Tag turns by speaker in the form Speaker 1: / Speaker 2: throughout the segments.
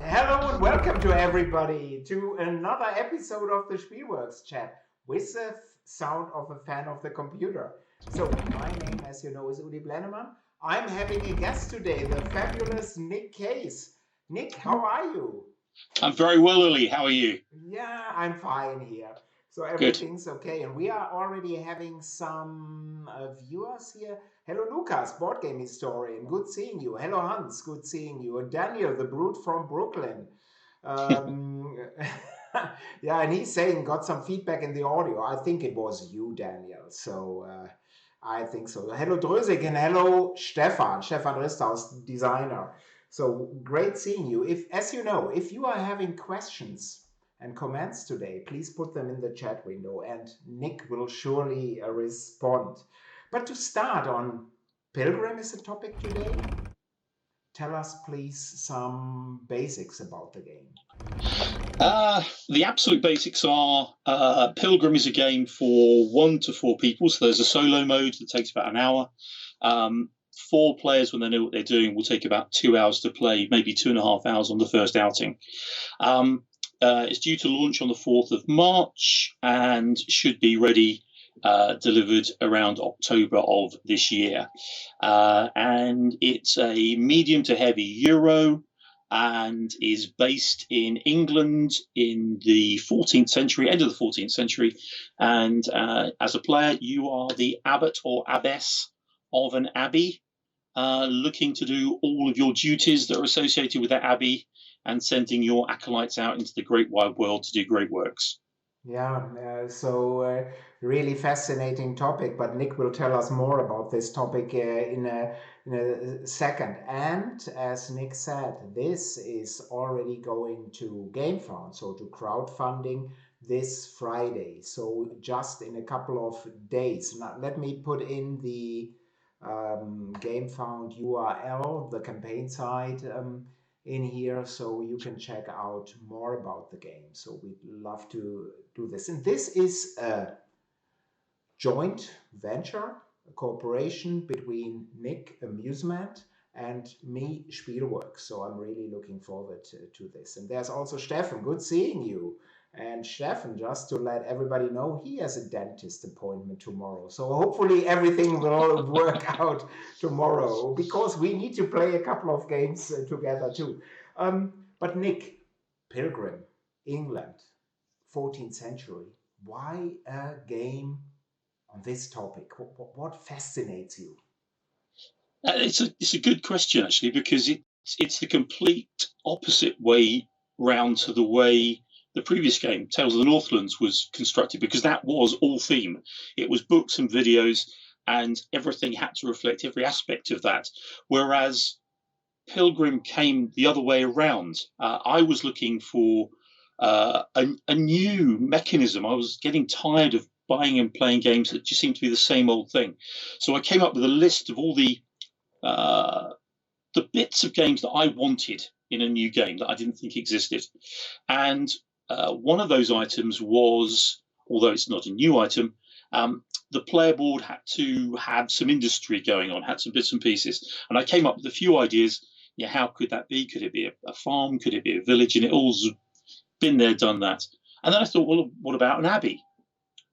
Speaker 1: Hello and welcome to everybody to another episode of the Spielworxx chat with the sound of a fan of the computer. So, my name, as you know, is Uli Blennemann. I'm having a guest today, the fabulous Nick Case. Nick, how are you?
Speaker 2: I'm very well, Uli. How are you?
Speaker 1: Yeah, I'm fine here. So
Speaker 2: Good.
Speaker 1: everything's okay. And we are already having some viewers here. Hello, Lucas, board game historian. Good seeing you. Hello, Hans. Good seeing you. And Daniel, the brute from Brooklyn. Um, yeah, and he's saying got some feedback in the audio. I think it was you, Daniel. So I think so. Hello, Drösig, and hello, Stefan Risthaus, designer. So great seeing you. If, as you know, if you are having questions and comments today, please put them in the chat window, and Nick will surely respond. But to start on, Pilgrim is the topic today. Tell us, please, some basics about the game.
Speaker 2: The absolute basics are Pilgrim is a game for 1 to 4 people. So there's a solo mode that takes about an hour. 4 players, when they know what they're doing, will take about 2 hours to play, maybe 2.5 hours on the first outing. It's due to launch on the 4th of March and should be ready, delivered around October of this year. And it's a medium to heavy Euro and is based in England in the 14th century, end of the 14th century. And as a player, you are the abbot or abbess of an abbey, looking to do all of your duties that are associated with that abbey and sending your acolytes out into the great wide world to do great works.
Speaker 1: Yeah, really fascinating topic, but Nick will tell us more about this topic in a second. And as Nick said, this is already going to GameFound, so to crowdfunding this Friday. So just in a couple of days. Now, let me put in the GameFound URL, the campaign site. In here so you can check out more about the game. So we'd love to do this. And this is a joint venture, a cooperation between Nick Amusement and me, Spielworxx. So I'm really looking forward to this. And there's also Stefan. Good seeing you. And Stefan, just to let everybody know, he has a dentist appointment tomorrow. So hopefully everything will work out tomorrow because we need to play a couple of games together too. But Nick, Pilgrim, England, 14th century. Why a game on this topic? What fascinates you?
Speaker 2: It's a good question, actually, because it's the complete opposite way round to the way the previous game, Tales of the Northlands, was constructed, because that was all theme. It was books and videos, and everything had to reflect every aspect of that. Whereas Pilgrim came the other way around. I was looking for a new mechanism. I was getting tired of buying and playing games that just seemed to be the same old thing. So I came up with a list of all the bits of games that I wanted in a new game that I didn't think existed. And one of those items was, although it's not a new item, the player board had to have some industry going on, had some bits and pieces. And I came up with a few ideas. Yeah, how could that be? Could it be a farm? Could it be a village? And it all's been there, done that. And then I thought, well, what about an abbey?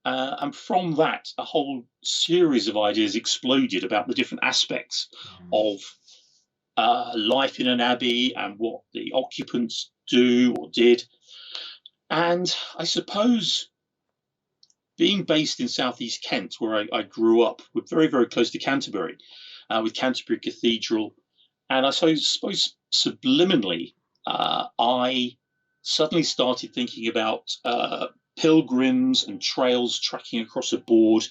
Speaker 2: And from that, a whole series of ideas exploded about the different aspects of life in an abbey and what the occupants do or did. And I suppose being based in southeast Kent, where I grew up, we're very, very close to Canterbury, with Canterbury Cathedral. And I suppose subliminally, I suddenly started thinking about pilgrims and trails tracking across a board.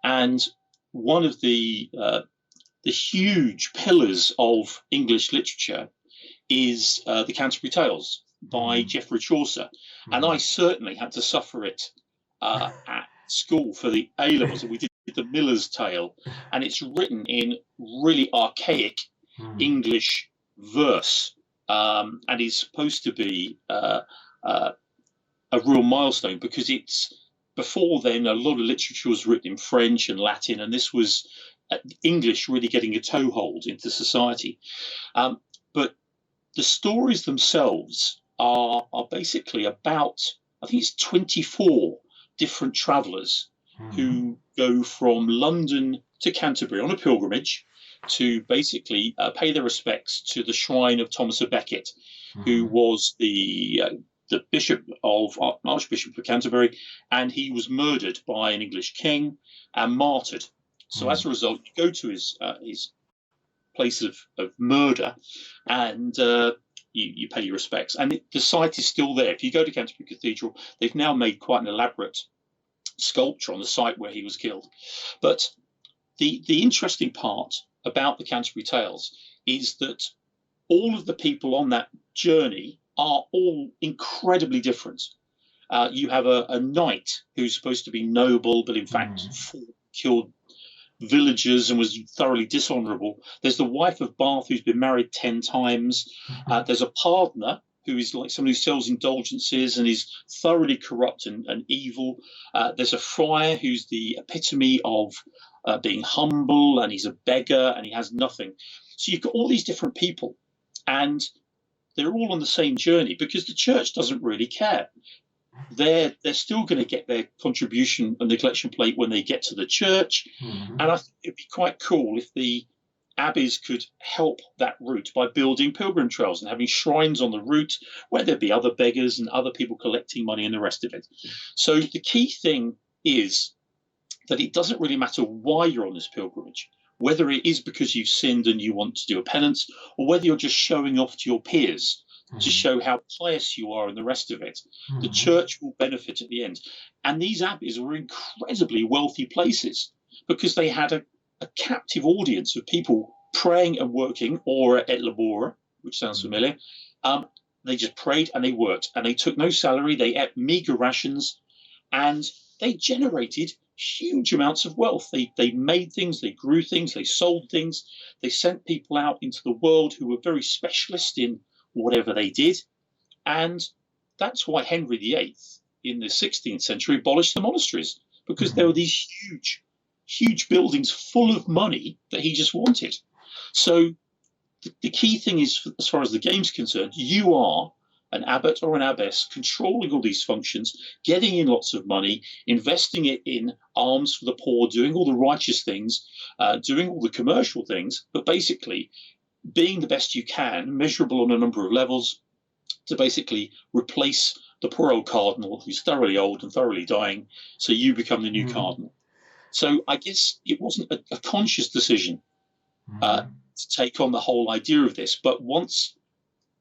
Speaker 2: And one of the huge pillars of English literature is the Canterbury Tales by Geoffrey Chaucer. And I certainly had to suffer it at school for the A-levels. We did the Miller's Tale, and it's written in really archaic English verse, and is supposed to be a real milestone, because it's, before then, a lot of literature was written in French and Latin, and this was English really getting a toehold into society. But the stories themselves are basically about, I think it's 24 different travellers who go from London to Canterbury on a pilgrimage to basically pay their respects to the shrine of Thomas of Becket, who was the bishop of Archbishop of Canterbury, and he was murdered by an English king and martyred. So as a result, you go to his place of murder, and you pay your respects. And the site is still there. If you go to Canterbury Cathedral, they've now made quite an elaborate sculpture on the site where he was killed. But the interesting part about the Canterbury Tales is that all of the people on that journey are all incredibly different. You have a knight who's supposed to be noble, but in fact killed villagers and was thoroughly dishonourable. There's the wife of Bath who's been married 10 times. There's a pardoner who is like someone who sells indulgences and is thoroughly corrupt and evil. There's a friar who's the epitome of being humble, and he's a beggar and he has nothing. So you've got all these different people, and they're all on the same journey because the church doesn't really care. They're still going to get their contribution on the collection plate when they get to the church. And I think it'd be quite cool if the abbeys could help that route by building pilgrim trails and having shrines on the route where there'd be other beggars and other people collecting money and the rest of it. So the key thing is that it doesn't really matter why you're on this pilgrimage, whether it is because you've sinned and you want to do a penance, or whether you're just showing off to your peers to show how pious you are and the rest of it. The church will benefit at the end. And these abbeys were incredibly wealthy places because they had a captive audience of people praying and working, or et labora, which sounds familiar. They just prayed and they worked, and they took no salary. They ate meager rations, and they generated huge amounts of wealth. They made things, they grew things, they sold things. They sent people out into the world who were very specialist in whatever they did. And that's why Henry VIII in the 16th century abolished the monasteries, because there were these huge buildings full of money that he just wanted. So the key thing is, as far as the game's concerned, you are an abbot or an abbess controlling all these functions, getting in lots of money, investing it in alms for the poor, doing all the righteous things, doing all the commercial things, but basically being the best you can, measurable on a number of levels, to basically replace the poor old cardinal who's thoroughly old and thoroughly dying, so you become the new cardinal. So I guess it wasn't a conscious decision to take on the whole idea of this, but once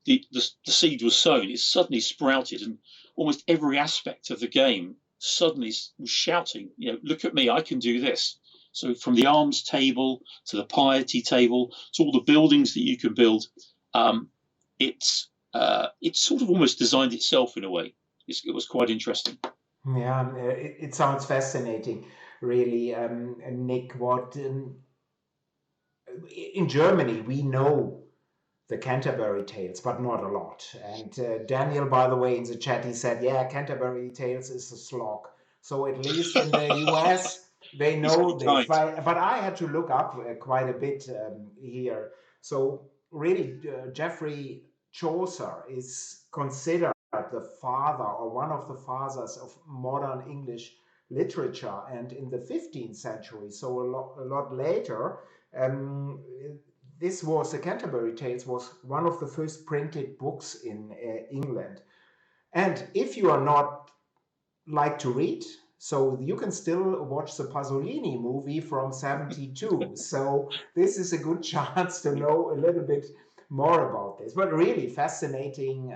Speaker 2: the seed was sown, it suddenly sprouted, and almost every aspect of the game suddenly was shouting, look at me, I can do this. So from the alms table to the piety table to all the buildings that you can build, it's sort of almost designed itself in a way. It was quite interesting.
Speaker 1: Yeah, it sounds fascinating, really, Nick. What in Germany we know the Canterbury Tales, but not a lot. And Daniel, by the way, in the chat, he said, yeah, Canterbury Tales is a slog. So at least in the US, they know this. But I had to look up quite a bit here. So really, Geoffrey Chaucer is considered the father, or one of the fathers of modern English literature. And in the 15th century, so a lot later, the Canterbury Tales was one of the first printed books in England. And if you are not like to read, so you can still watch the Pasolini movie from 72. So this is a good chance to know a little bit more about this. But really fascinating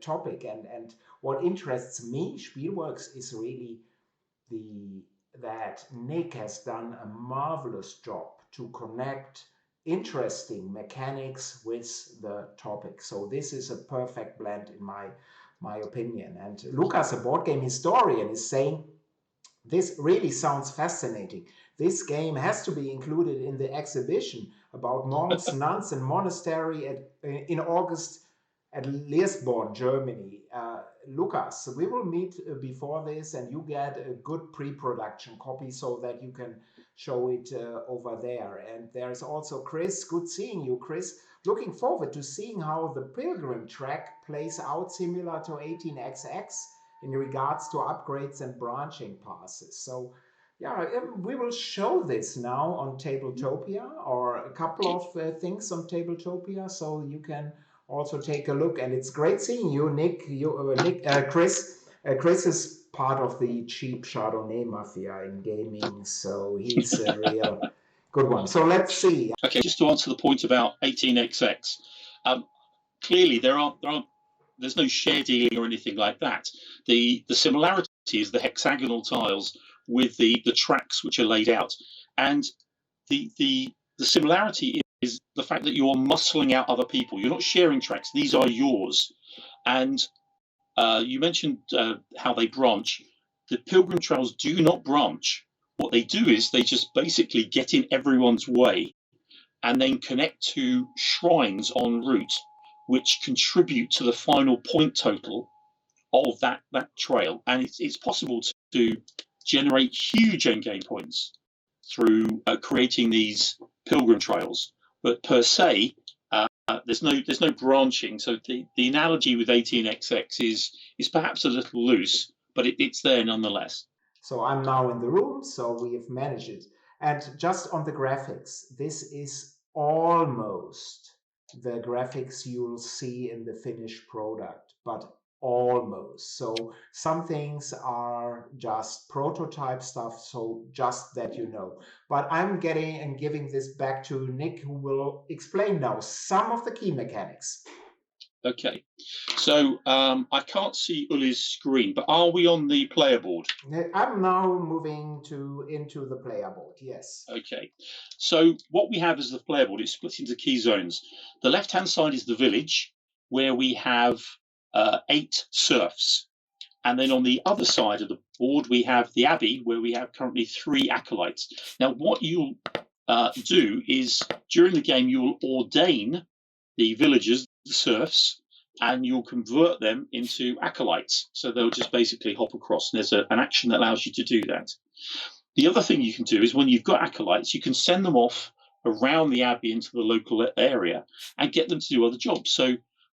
Speaker 1: topic. And what interests me, Spielworxx, is really that Nick has done a marvelous job to connect interesting mechanics with the topic. So this is a perfect blend in my opinion. And Lucas, a board game historian, is saying this really sounds fascinating. This game has to be included in the exhibition about monks, nuns, and monastery in August at Lisbon, Germany. Lucas, we will meet before this, and you get a good pre-production copy so that you can show it over there. And there's also Chris. Good seeing you, Chris. Looking forward to seeing how the Pilgrim track plays out similar to 18XX in regards to upgrades and branching passes. So yeah, we will show this now on Tabletopia, or a couple of things on Tabletopia, so you can also take a look. And it's great seeing you, Nick. Chris. Chris is part of the cheap Chardonnay mafia in gaming, so he's a real good one. So let's see.
Speaker 2: Okay, just to answer the point about 18XX, clearly there's no share dealing or anything like that. The similarity is the hexagonal tiles with the tracks which are laid out, and the similarity is the fact that you're muscling out other people. You're not sharing tracks; these are yours. And you mentioned how they branch. The Pilgrim trails do not branch. What they do is they just basically get in everyone's way and then connect to shrines en route, which contribute to the final point total of that trail. And it's possible to generate huge endgame points through creating these Pilgrim trails. But per se, there's no branching. So the analogy with 18XX is perhaps a little loose, but it's there nonetheless.
Speaker 1: So I'm now in the room, so we have managed it. And just on the graphics, this is almost the graphics you'll see in the finished product, but almost. So some things are just prototype stuff, so just that you know. But I'm getting and giving this back to Nick, who will explain now some of the key mechanics.
Speaker 2: Okay, so I can't see Uli's screen, but are we on the player board?
Speaker 1: I'm now moving into the player board, yes.
Speaker 2: Okay, so what we have as the player board is split into key zones. The left-hand side is the village, where we have 8 serfs. And then on the other side of the board, we have the abbey, where we have currently 3 acolytes. Now, what you'll do is, during the game, you'll ordain the villagers, the serfs, and you'll convert them into acolytes. So they'll just basically hop across. And there's an action that allows you to do that. The other thing you can do is when you've got acolytes, you can send them off around the abbey into the local area and get them to do other jobs. So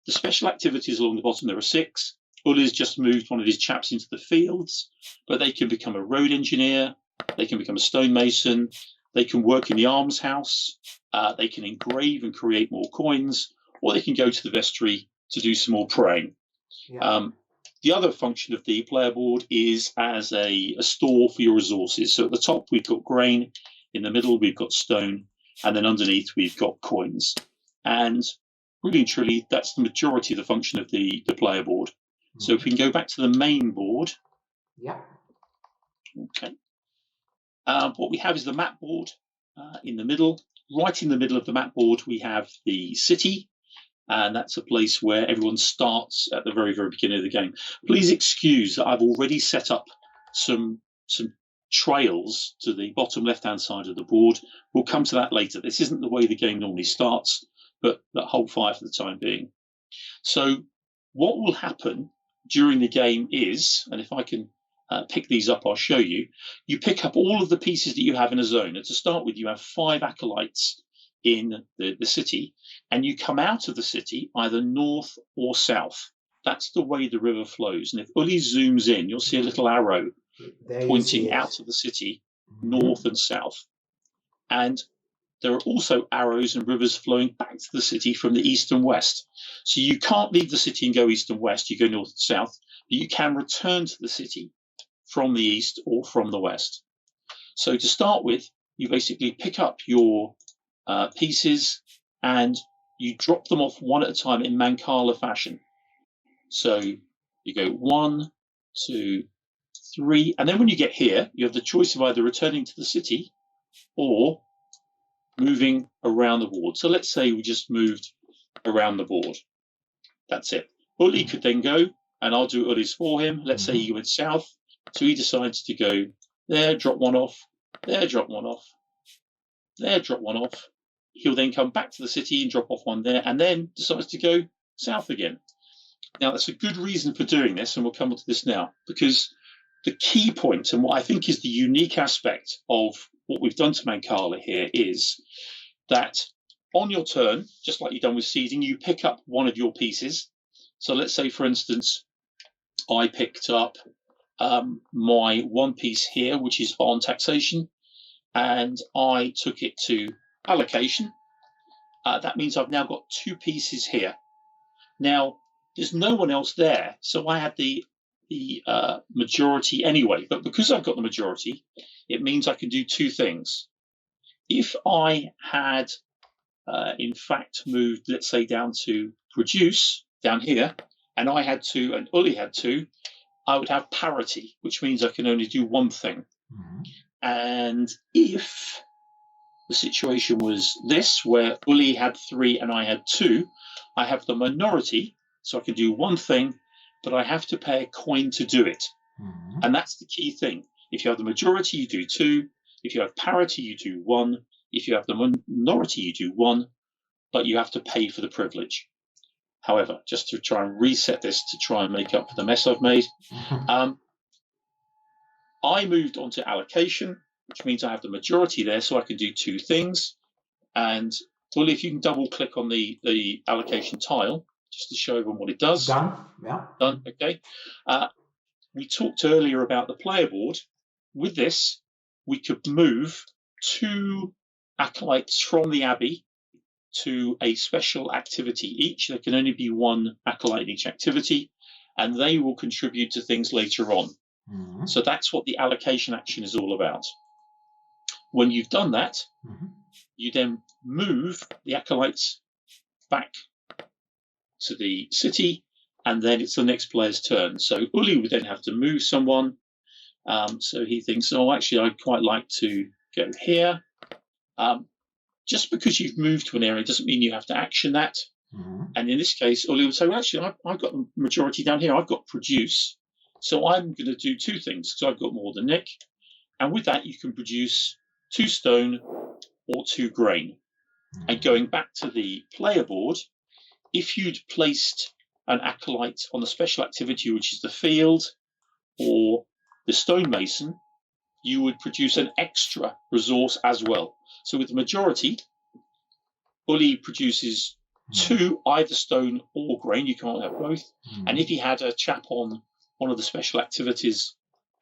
Speaker 2: the special activities along the bottom, there are 6. Uli's just moved one of his chaps into the fields, but they can become a road engineer, they can become a stonemason, they can work in the Alms house, they can engrave and create more coins, or they can go to the vestry to do some more praying. Yeah. The other function of the player board is as a store for your resources. So at the top, we've got grain. In the middle, we've got stone. And then underneath, we've got coins. And really and truly, that's the majority of the function of the player board. Mm-hmm. So if we can go back to the main board.
Speaker 1: Yeah.
Speaker 2: Okay. What we have is the map board in the middle. Right in the middle of the map board, we have the city. And that's a place where everyone starts at the very, very beginning of the game. Please excuse that I've already set up some trails to the bottom left-hand side of the board. We'll come to that later. This isn't the way the game normally starts, but that hold fire for the time being. So what will happen during the game is, and if I can pick these up, I'll show you, you pick up all of the pieces that you have in a zone. And to start with, you have 5 acolytes in the city, and you come out of the city either north or south. That's the way the river flows. And if Uli zooms in, you'll see a little arrow pointing out of the city, north and south. And there are also arrows and rivers flowing back to the city from the east and west. So you can't leave the city and go east and west, you go north and south, but you can return to the city from the east or from the west. So to start with, you basically pick up your pieces and you drop them off one at a time in Mancala fashion. So you go 1, 2, 3, and then when you get here, you have the choice of either returning to the city or moving around the board. So let's say we just moved around the board. That's it. Uli could then go, and I'll do Uli's for him. Let's say he went south, so he decides to go there, drop one off, there, drop one off, there, drop one off. He'll then come back to the city and drop off one there, and then decides to go south again. Now, that's a good reason for doing this, and we'll come on to this now, because the key point, and what I think is the unique aspect of what we've done to Mancala here is that on your turn, just like you've done with seeding, you pick up one of your pieces. So let's say, for instance, I picked up my one piece here, which is on taxation, and I took it to allocation. That means I've now got two pieces here. Now, there's no one else there, so I had the majority anyway. But because I've got the majority, it means I can do two things. If I had, in fact, moved, let's say, down to produce, down here, and I had two, and Uli had two, I would have parity, which means I can only do one thing. Mm-hmm. And if the situation was this, where Uli had three and I had two, I have the minority, so I can do one thing, but I have to pay a coin to do it. Mm-hmm. And that's the key thing. If you have the majority, you do two. If you have parity, you do one. If you have the minority, you do one, but you have to pay for the privilege. However, just to try and reset this to try and make up for the mess I've made, I moved on to allocation, which means I have the majority there, so I can do two things. And Willie, if you can double click on the allocation tile, just to show everyone what it does.
Speaker 1: Done. Yeah.
Speaker 2: Done. Okay. We talked earlier about the player board. With this, we could move two acolytes from the Abbey to a special activity each. There can only be one acolyte in each activity, and they will contribute to things later on. Mm-hmm. So that's what the allocation action is all about. When you've done that, mm-hmm. you then move the acolytes back to the city, and then it's the next player's turn. So Uli would then have to move someone. So he thinks, oh, actually, I'd quite like to go here. Just because you've moved to an area doesn't mean you have to action that. Mm-hmm. And in this case, Uli would say, well, actually, I've got the majority down here. I've got produce. So I'm going to do two things because I've got more than Nick. And with that, you can produce 2 stone or 2 grain. Mm-hmm. And going back to the player board, if you'd placed an acolyte on the special activity, which is the field or the stonemason, you would produce an extra resource as well. So with the majority, Uli produces 2, either stone or grain. You can't have both. Mm. And if he had a chap on one of the special activities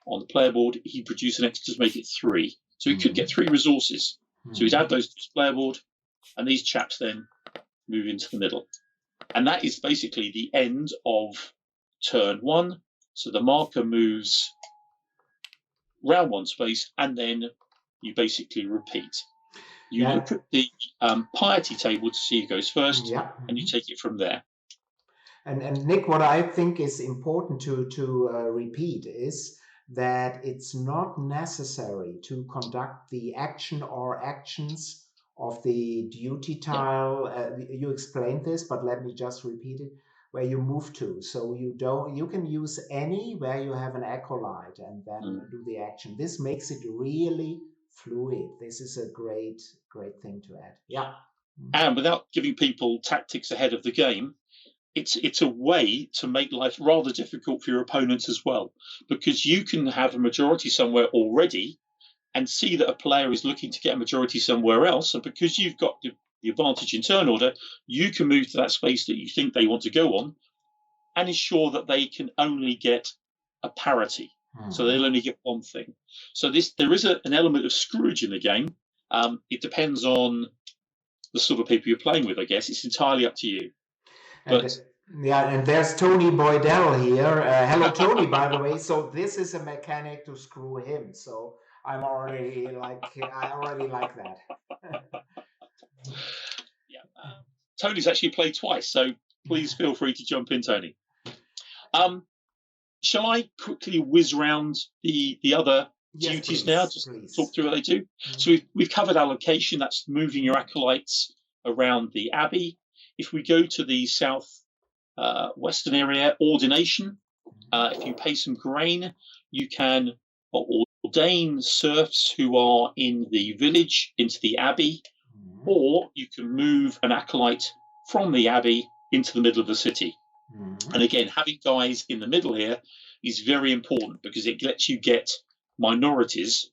Speaker 2: on the player board, he'd produce an extra to make it 3. So he could get 3 resources. So he'd add those to his player board, and these chaps then move into the middle. And that is basically the end of turn 1. So the marker moves round 1 space, and then you basically repeat. You look at the piety table to see who goes first, and you take it from there.
Speaker 1: And Nick, what I think is important to repeat is that it's not necessary to conduct the action or actions of the duty tile. You explained this, but let me just repeat it. Where you move to, so you can use any where you have an acolyte and then do the action. This makes it really fluid. This is a great thing to add. Yeah.
Speaker 2: And without giving people tactics ahead of the game, it's a way to make life rather difficult for your opponents as well, because you can have a majority somewhere already and see that a player is looking to get a majority somewhere else, and because you've got the advantage in turn order, you can move to that space that you think they want to go on and ensure that they can only get a parity. So they'll only get one thing. So there is an element of Scrooge in the game. It depends on the sort of people you're playing with, I guess. It's entirely up to you.
Speaker 1: And there's Tony Boydell here. Hello, Tony, by the way. So this is a mechanic to screw him. So I already like that.
Speaker 2: Tony's actually played twice, so please feel free to jump in, Tony. Shall I quickly whiz round the other duties now? Just talk through what they do. So we've covered allocation. That's moving your acolytes around the abbey. If we go to the south western area, ordination. If you pay some grain, you can ordain serfs who are in the village into the abbey, or you can move an acolyte from the abbey into the middle of the city. And again, having guys in the middle here is very important because it lets you get minorities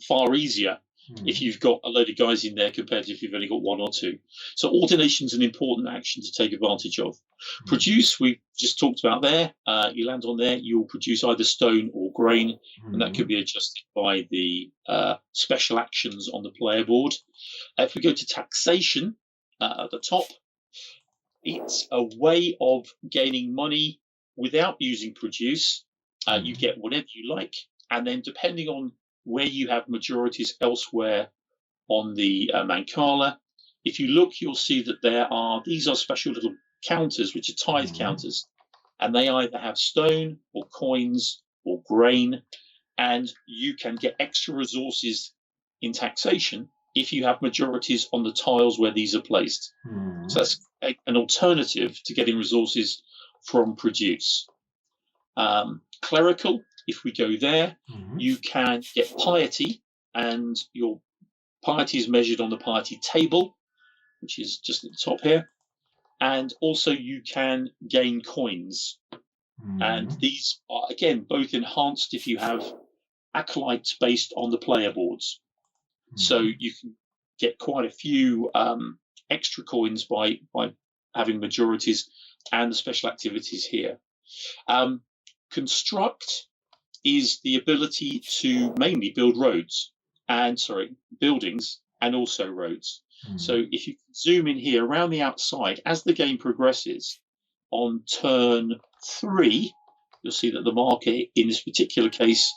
Speaker 2: far easier if you've got a load of guys in there compared to if you've only got one or two. So ordination is an important action to take advantage of. Produce, we just talked about there. You land on there, you'll produce either stone or grain, and that could be adjusted by the special actions on the player board. If we go to taxation at the top, it's a way of gaining money without using produce. You get whatever you like, and then depending on where you have majorities elsewhere on the Mancala, if you look, you'll see that these are special little counters, which are tithe counters, and they either have stone or coins or grain, and you can get extra resources in taxation if you have majorities on the tiles where these are placed. So that's an alternative to getting resources from produce. Clerical, if we go there, you can get piety, and your piety is measured on the piety table, which is just at the top here. And also you can gain coins. And these are, again, both enhanced if you have acolytes based on the player boards. So you can get quite a few extra coins by having majorities and the special activities here. Construct is the ability to mainly build buildings and also roads. So if you zoom in here around the outside, as the game progresses, on turn 3, you'll see that the marker in this particular case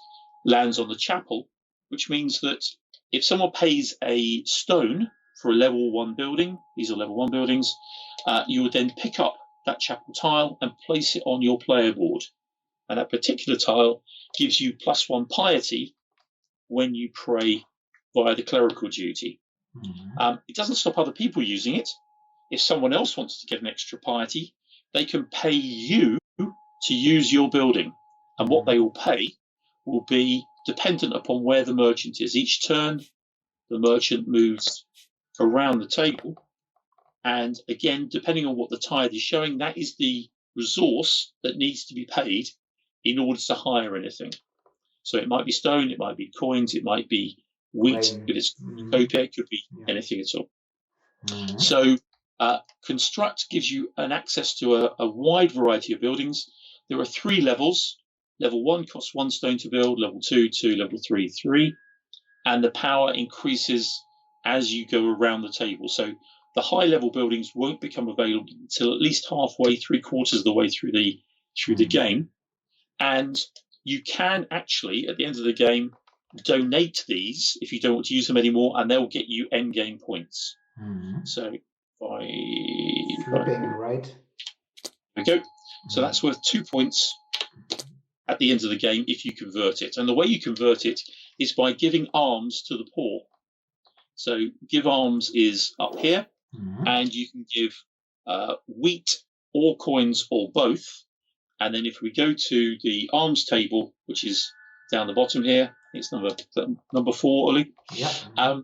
Speaker 2: lands on the chapel, which means that if someone pays a stone for a level 1 building, these are level 1 buildings, you would then pick up that chapel tile and place it on your player board. And that particular tile gives you +1 piety when you pray via the clerical duty. It doesn't stop other people using it. If someone else wants to get an extra piety, they can pay you to use your building. And what they will pay will be dependent upon where the merchant is. Each turn, the merchant moves around the table. And again, depending on what the tithe is showing, that is the resource that needs to be paid in order to hire anything. So it might be stone, it might be coins, it might be wheat, if it's copia, it could be anything at all. So Construct gives you an access to a wide variety of buildings. There are 3 levels. Level 1 costs 1 stone to build, level 2, 2, level 3, 3. And the power increases as you go around the table. So the high level buildings won't become available until at least halfway, 3/4 of the way through the game. And you can actually, at the end of the game, donate these if you don't want to use them anymore, and they'll get you end game points. So
Speaker 1: flipping, right?
Speaker 2: There we go. So that's worth 2 points at the end of the game if you convert it. And the way you convert it is by giving alms to the poor. So give alms is up here, and you can give wheat or coins or both. And then if we go to the alms table, which is down the bottom here, it's number 4, Ollie.
Speaker 1: Yeah.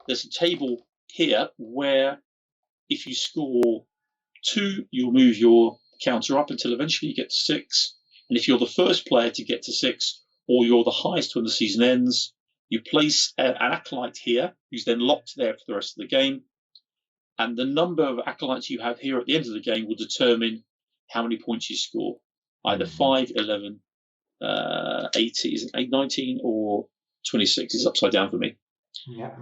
Speaker 2: There's a table here where if you score 2, you'll move your counter up until eventually you get to 6. And if you're the first player to get to 6, or you're the highest when the season ends, you place an acolyte here, who's then locked there for the rest of the game. And the number of acolytes you have here at the end of the game will determine how many points you score. Either 5, 11, 18, 19, or 26 is upside down for me.
Speaker 1: Yeah.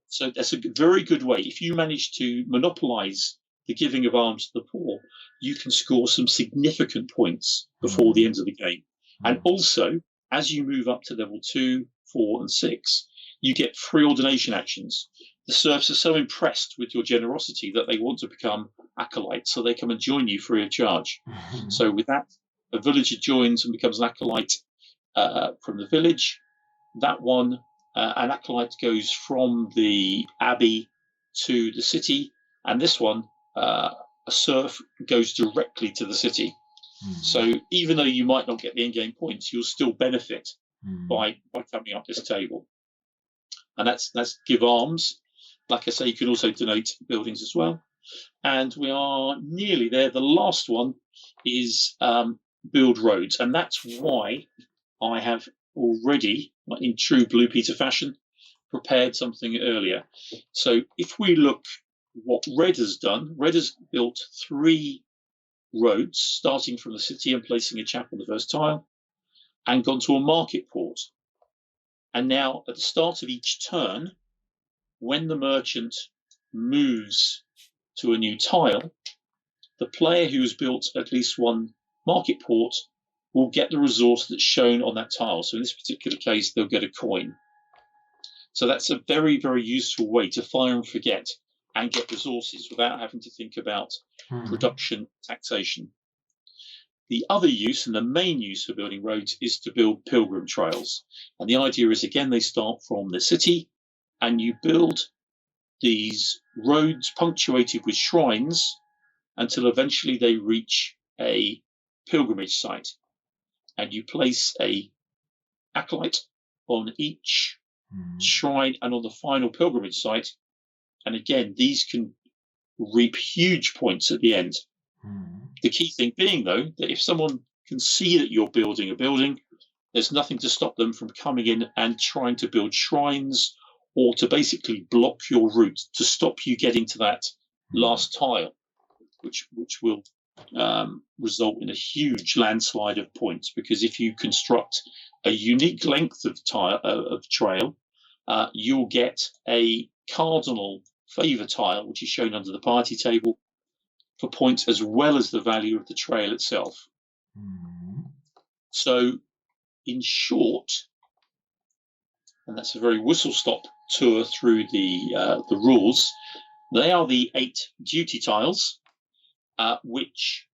Speaker 2: So that's a very good way. If you manage to monopolize the giving of alms to the poor, you can score some significant points before the end of the game. And also, as you move up to level 2, 4, and 6, you get free ordination actions. The serfs are so impressed with your generosity that they want to become acolytes, so they come and join you free of charge. So with that, a villager joins and becomes an acolyte from the village. That one, an acolyte goes from the abbey to the city, and this one, a serf goes directly to the city. So even though you might not get the in-game points, you'll still benefit by coming up this table. And that's give alms. Like I say, you can also donate buildings as well. And we are nearly there. The last one is build roads. And that's why I have already in true Blue Peter fashion, prepared something earlier. So if we look what Red has done, Red has built 3 roads, starting from the city and placing a chap on the first tile, and gone to a market port. And now at the start of each turn, when the merchant moves to a new tile, the player who has built at least one market port will get the resource that's shown on that tile. So in this particular case, they'll get a coin. So that's a very, very useful way to fire and forget and get resources without having to think about production, taxation. The other use and the main use for building roads is to build pilgrim trails. And the idea is, again, they start from the city and you build these roads punctuated with shrines until eventually they reach a pilgrimage site. And you place a acolyte on each shrine and on the final pilgrimage site. And again, these can reap huge points at the end. The key thing being, though, that if someone can see that you're building a building, there's nothing to stop them from coming in and trying to build shrines or to basically block your route, to stop you getting to that last tile, which will result in a huge landslide of points. Because if you construct a unique length of trail, you'll get a cardinal favor tile, which is shown under the party table, for points as well as the value of the trail itself. So, in short, and that's a very whistle-stop tour through the rules, they are the 8 duty tiles, which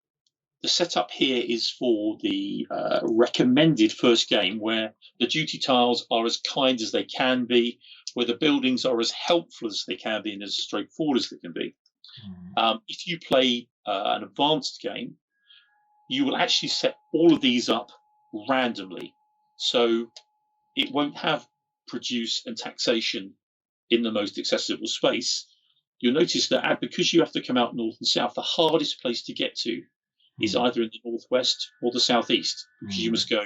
Speaker 2: the setup here is for the recommended first game, where the duty tiles are as kind as they can be, where the buildings are as helpful as they can be and as straightforward as they can be. If you play an advanced game, you will actually set all of these up randomly. So it won't have produce and taxation in the most accessible space. You'll notice that because you have to come out north and south, the hardest place to get to is either in the northwest or the southeast, because you must go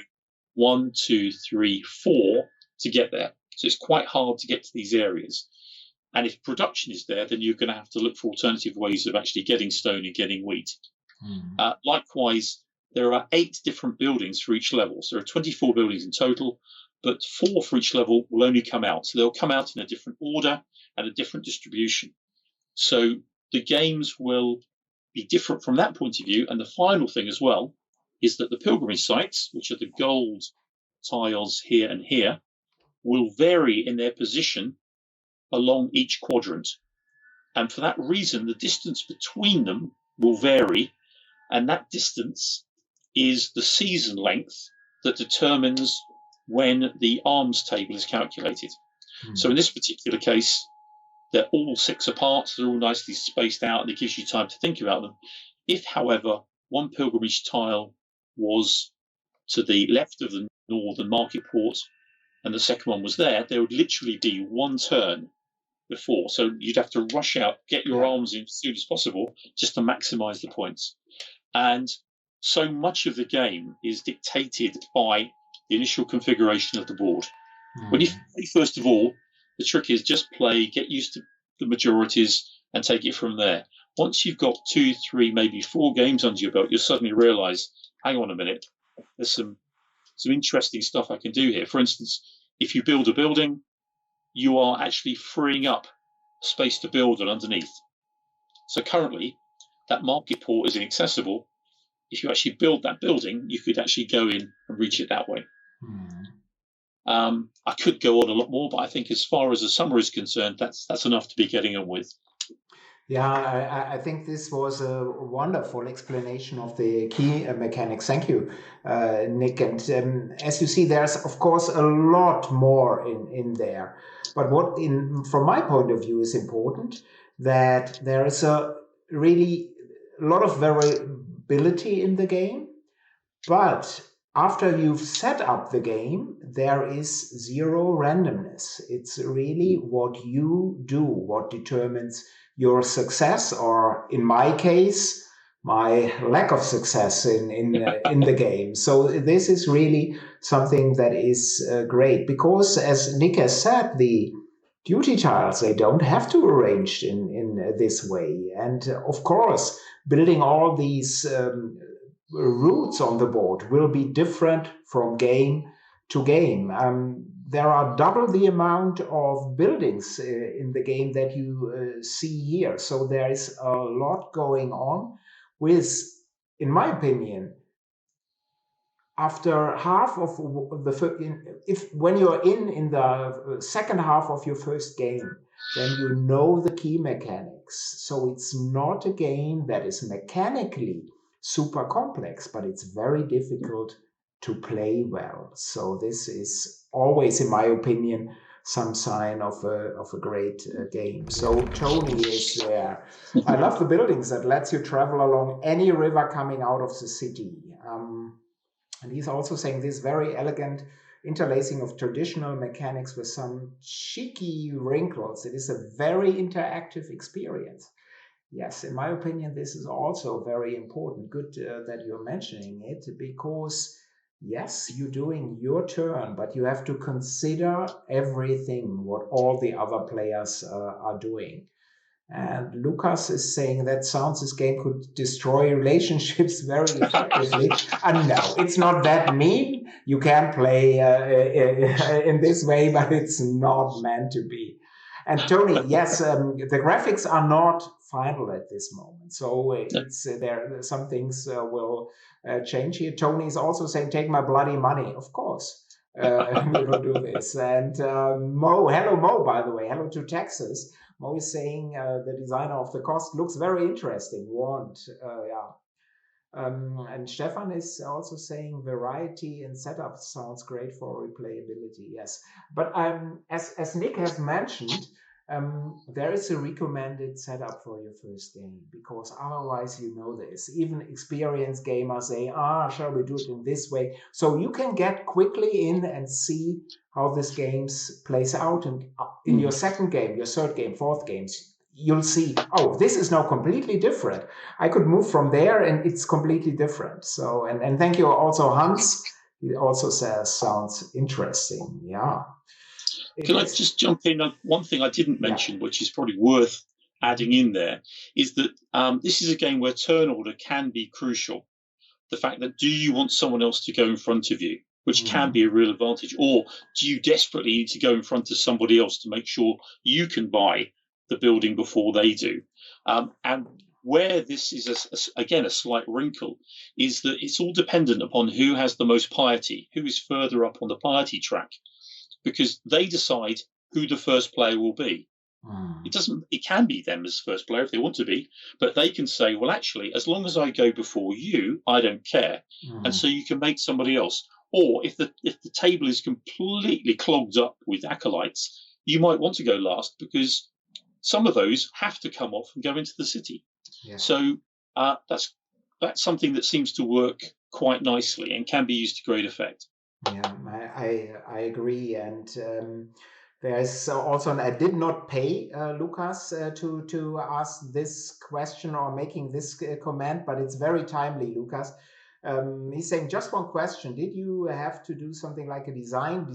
Speaker 2: 1, 2, 3, 4 to get there. So it's quite hard to get to these areas. And if production is there, then you're going to have to look for alternative ways of actually getting stone and getting wheat. Likewise, there are 8 different buildings for each level. So there are 24 buildings in total, but 4 for each level will only come out. So they'll come out in a different order and a different distribution. So the games will be different from that point of view. And the final thing as well is that the pilgrimage sites, which are the gold tiles here and here, will vary in their position along each quadrant. And for that reason, the distance between them will vary. And that distance is the season length that determines when the alms table is calculated. So in this particular case, they're all 6 apart, so they're all nicely spaced out, and it gives you time to think about them. If, however, one pilgrimage tile was to the left of the northern market port and the second one was there would literally be 1 turn before. So you'd have to rush out, get your alms in as soon as possible, just to maximize the points. And so much of the game is dictated by the initial configuration of the board. When you play, first of all, the trick is just play, get used to the majorities, and take it from there. Once you've got 2, 3, maybe 4 games under your belt, you'll suddenly realize, hang on a minute, there's some interesting stuff I can do here. For instance, if you build a building, you are actually freeing up space to build on underneath. So currently, that market port is inaccessible. If you actually build that building, you could actually go in and reach it that way. I could go on a lot more, but I think as far as the summary is concerned, that's enough to be getting on with.
Speaker 1: Yeah, I think this was a wonderful explanation of the key mechanics. Thank you, Nick. And as you see, there's, of course, a lot more in there. But from my point of view, is important that there is a lot of variability in the game. But after you've set up the game, there is 0 randomness. It's really what you do, what determines your success, or in my case, my lack of success in the game. So this is really something that is great because, as Nick has said, the duty tiles they don't have to arrange in this way, and of course, building all these routes on the board will be different from game to game. There are double the amount of buildings in the game that you see here. So there is a lot going on with, in my opinion, after half of if when you're in the second half of your first game, then you know the key mechanics. So it's not a game that is mechanically super complex, but it's very difficult to play well. So this is always, in my opinion, some sign of a great game. So Tony is there. I love the buildings that lets you travel along any river coming out of the city. And he's also saying this very elegant interlacing of traditional mechanics with some cheeky wrinkles. It is a very interactive experience. Yes, in my opinion, this is also very important. Good that you're mentioning it because, yes, you're doing your turn, but you have to consider everything what all the other players are doing. And Lucas is saying that sounds this game could destroy relationships very effectively. And no, it's not that mean. You can play in this way, but it's not meant to be. And Tony, yes, the graphics are not final at this moment, so it's there. Some things will change here. Tony is also saying, "Take my bloody money." Of course, we will do this. And Mo, hello Mo, by the way, hello to Texas. Mo is saying the designer of the cost looks very interesting. Yeah. And Stefan is also saying variety in setup sounds great for replayability. Yes, but as Nick has mentioned, there is a recommended setup for your first game because otherwise, you know this. Even experienced gamers say, shall we do it in this way? So you can get quickly in and see how this game plays out. And in your second game, your third game, fourth games, you'll see, this is now completely different. I could move from there and it's completely different. So, and thank you also, Hans. He also says, sounds interesting. Yeah.
Speaker 2: Can I just jump in? One thing I didn't mention, which is probably worth adding in there, is that this is a game where turn order can be crucial. The fact that do you want someone else to go in front of you, which can be a real advantage, or do you desperately need to go in front of somebody else to make sure you can buy the building before they do? And where this is, again, a slight wrinkle, is that it's all dependent upon who has the most piety, who is further up on the piety track, because they decide who the first player will be. It can be them as first player if they want to be, but they can say, well, actually, as long as I go before you, I don't care. And so you can make somebody else. Or if the table is completely clogged up with acolytes, you might want to go last because some of those have to come off and go into the city. Yeah. So that's something that seems to work quite nicely and can be used to great effect.
Speaker 1: Yeah, I agree. And there's also, I did not pay Lucas to ask this question or making this comment, but it's very timely, Lucas. He's saying just one question: did you have to do something like a design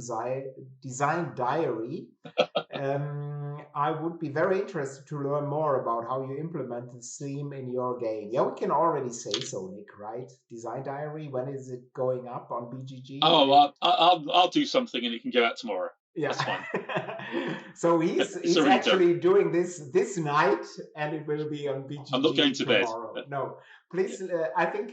Speaker 1: diary? I would be very interested to learn more about how you implement this theme in your game. Yeah, we can already say so, Nick, right? Design diary. When is it going up on BGG?
Speaker 2: Oh, I'll do something and it can go out tomorrow. Yeah, that's fine.
Speaker 1: So he's actually doing this night, and it will be on BGG.
Speaker 2: I'm not going to
Speaker 1: tomorrow.
Speaker 2: bed.
Speaker 1: No, please. I think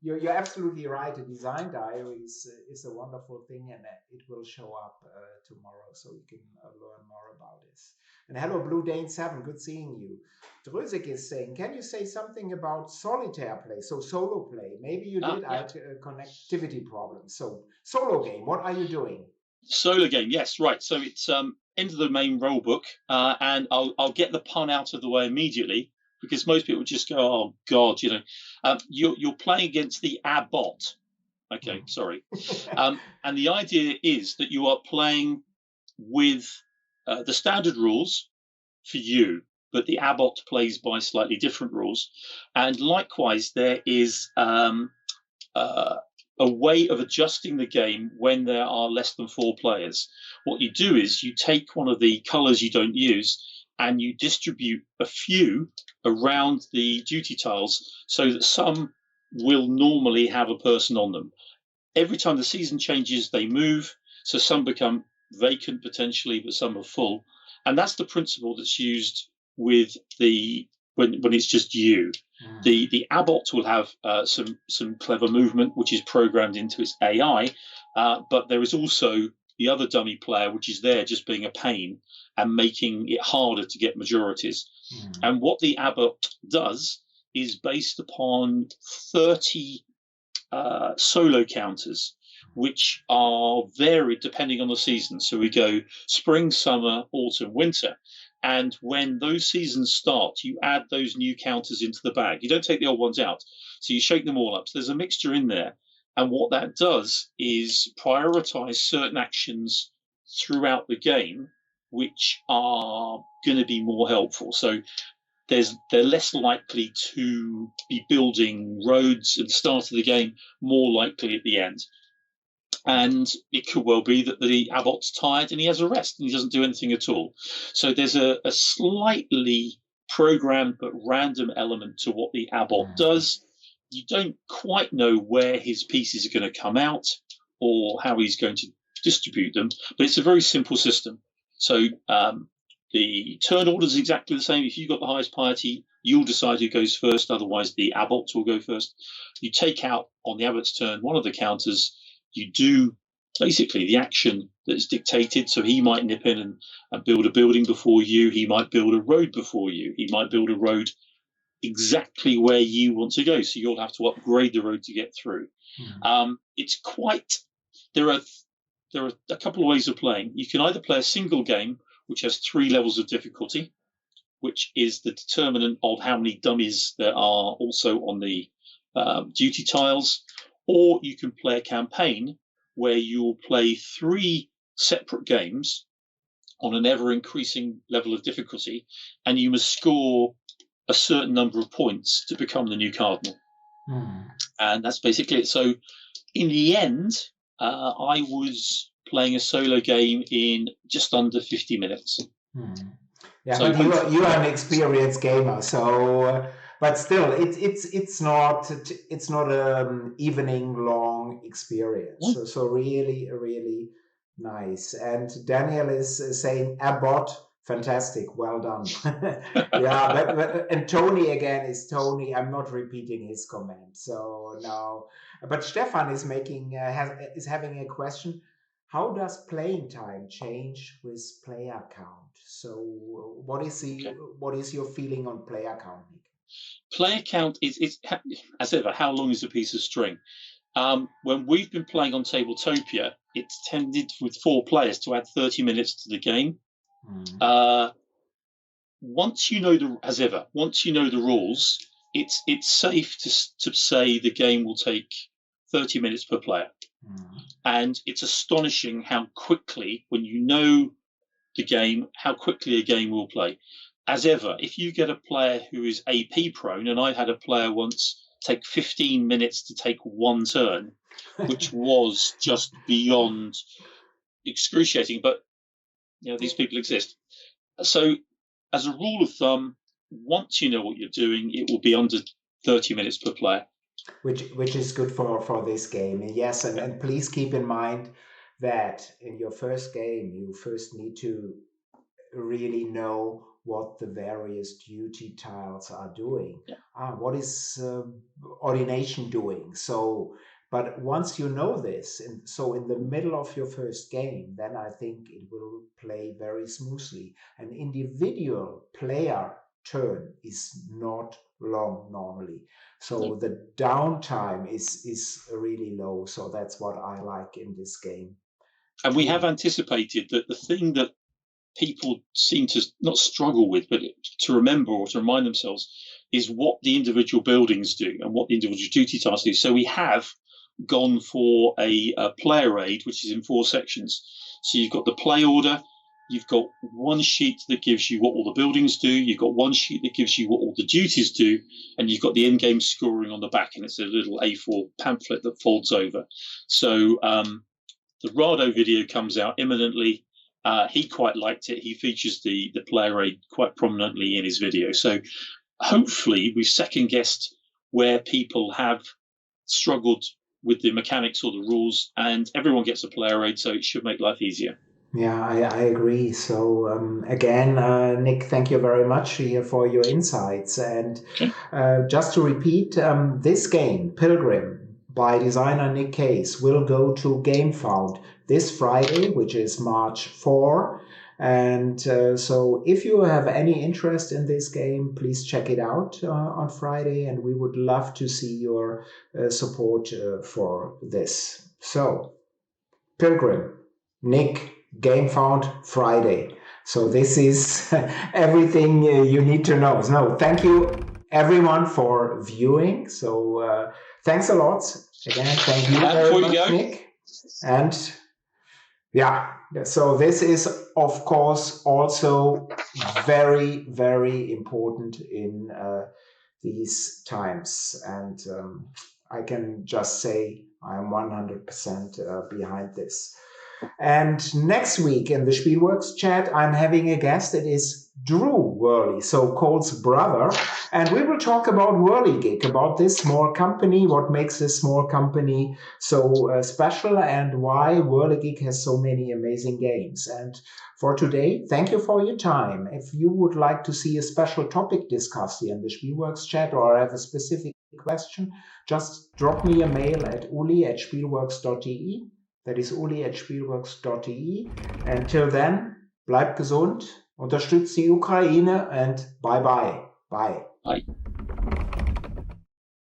Speaker 1: you're absolutely right. A design diary is a wonderful thing, and it will show up tomorrow, so you can learn more about this. And hello, Blue Dane 7. Good seeing you. Drösik is saying, can you say something about solitaire play? So solo play. Maybe you did. I had connectivity problems. So solo game. What are you doing?
Speaker 2: Solo game, yes, right. So it's into the main rule book, and I'll get the pun out of the way immediately because most people just go, "Oh God," you're playing against the abbot. Okay, sorry. And the idea is that you are playing with the standard rules for you, but the abbot plays by slightly different rules. And likewise, there is a way of adjusting the game when there are less than 4 players. What you do is you take one of the colours you don't use and you distribute a few around the duty tiles so that some will normally have a person on them. Every time the season changes, they move, so some become vacant potentially, but some are full. And that's the principle that's used with when it's just you. The abbot will have some clever movement, which is programmed into its AI, but there is also the other dummy player, which is there just being a pain and making it harder to get majorities. And what the abbot does is based upon 30 solo counters, which are varied depending on the season. So we go spring, summer, autumn, winter. And when those seasons start, you add those new counters into the bag. You don't take the old ones out. So you shake them all up. So there's a mixture in there. And what that does is prioritize certain actions throughout the game, which are going to be more helpful. So they're less likely to be building roads at the start of the game, more likely at the end. And it could well be that the abbot's tired and he has a rest and he doesn't do anything at all. So there's a slightly programmed but random element to what the abbot does. You don't quite know where his pieces are going to come out or how he's going to distribute them, but it's a very simple system. So the turn order is exactly the same. If you've got the highest piety, you'll decide who goes first. Otherwise, the abbot will go first. You take out on the abbot's turn one of the counters. You do basically the action that is dictated. So he might nip in and build a building before you. He might build a road before you. He might build a road exactly where you want to go. So you'll have to upgrade the road to get through. It's quite. There are a couple of ways of playing. You can either play a single game, which has 3 levels of difficulty, which is the determinant of how many dummies there are also on the duty tiles. Or you can play a campaign where you'll play 3 separate games on an ever-increasing level of difficulty, and you must score a certain number of points to become the new cardinal. And that's basically it. So in the end, I was playing a solo game in just under 50 minutes.
Speaker 1: Yeah, so but you are an experienced gamer, so... But still, it's not evening long experience. So really nice. And Daniel is saying abbot, fantastic, well done. Yeah, and Tony again is Tony. I'm not repeating his comment. So now, but Stefan is is having a question. How does playing time change with player count? So what is your feeling on player count, Nick?
Speaker 2: Player count is as ever, how long is a piece of string? When we've been playing on Tabletopia, it's tended with 4 players to add 30 minutes to the game. Once you know the rules, it's safe to say the game will take 30 minutes per player. And it's astonishing how quickly, when you know the game, how quickly a game will play. As ever, if you get a player who is AP prone, and I had a player once take 15 minutes to take 1 turn, which was just beyond excruciating, but these people exist. So as a rule of thumb, once you know what you're doing, it will be under 30 minutes per player.
Speaker 1: Which is good for this game. Yes, and please keep in mind that in your first game, you first need to really know what the various duty tiles are doing. What is ordination doing? So, but once you know this, and so in the middle of your first game, then I think it will play very smoothly. An individual player turn is not long normally. So the downtime is really low. So that's what I like in this game.
Speaker 2: And we have anticipated that the thing that people seem to not struggle with, but to remember or to remind themselves, is what the individual buildings do and what the individual duty tasks do. So we have gone for a player aid, which is in 4 sections. So you've got the play order, you've got one sheet that gives you what all the buildings do, you've got one sheet that gives you what all the duties do, and you've got the end game scoring on the back, and it's a little A4 pamphlet that folds over. So the Rado video comes out imminently. He quite liked it. He features the player aid quite prominently in his video. So hopefully we've second-guessed where people have struggled with the mechanics or the rules, and everyone gets a player aid, so it should make life easier.
Speaker 1: Yeah, I agree. So again, Nick, thank you very much here for your insights. And just to repeat, this game, Pilgrim, by designer Nick Case, will go to GameFound this Friday, which is March 4. And so if you have any interest in this game, please check it out on Friday. And we would love to see your support for this. So, Pilgrim, Nick, GameFound Friday. So this is everything you need to know. So thank you everyone for viewing. So thanks a lot. Again, thank you very much, Nick. And yeah, so this is of course also very, very important in these times. And I can just say I am 100% behind this. And next week in the Spielworxx chat, I'm having a guest. It is Drew Worley, so Cole's brother. And we will talk about Whirligig, about this small company, what makes this small company so special, and why Whirligig has so many amazing games. And for today, thank you for your time. If you would like to see a special topic discussed here in the Spielworxx chat or have a specific question, just drop me a mail at uli@spielworxx.de. That is uli@spielworxx.de. Until then, bleibt gesund, unterstützt die Ukraine, and bye-bye. Bye.
Speaker 2: Bye.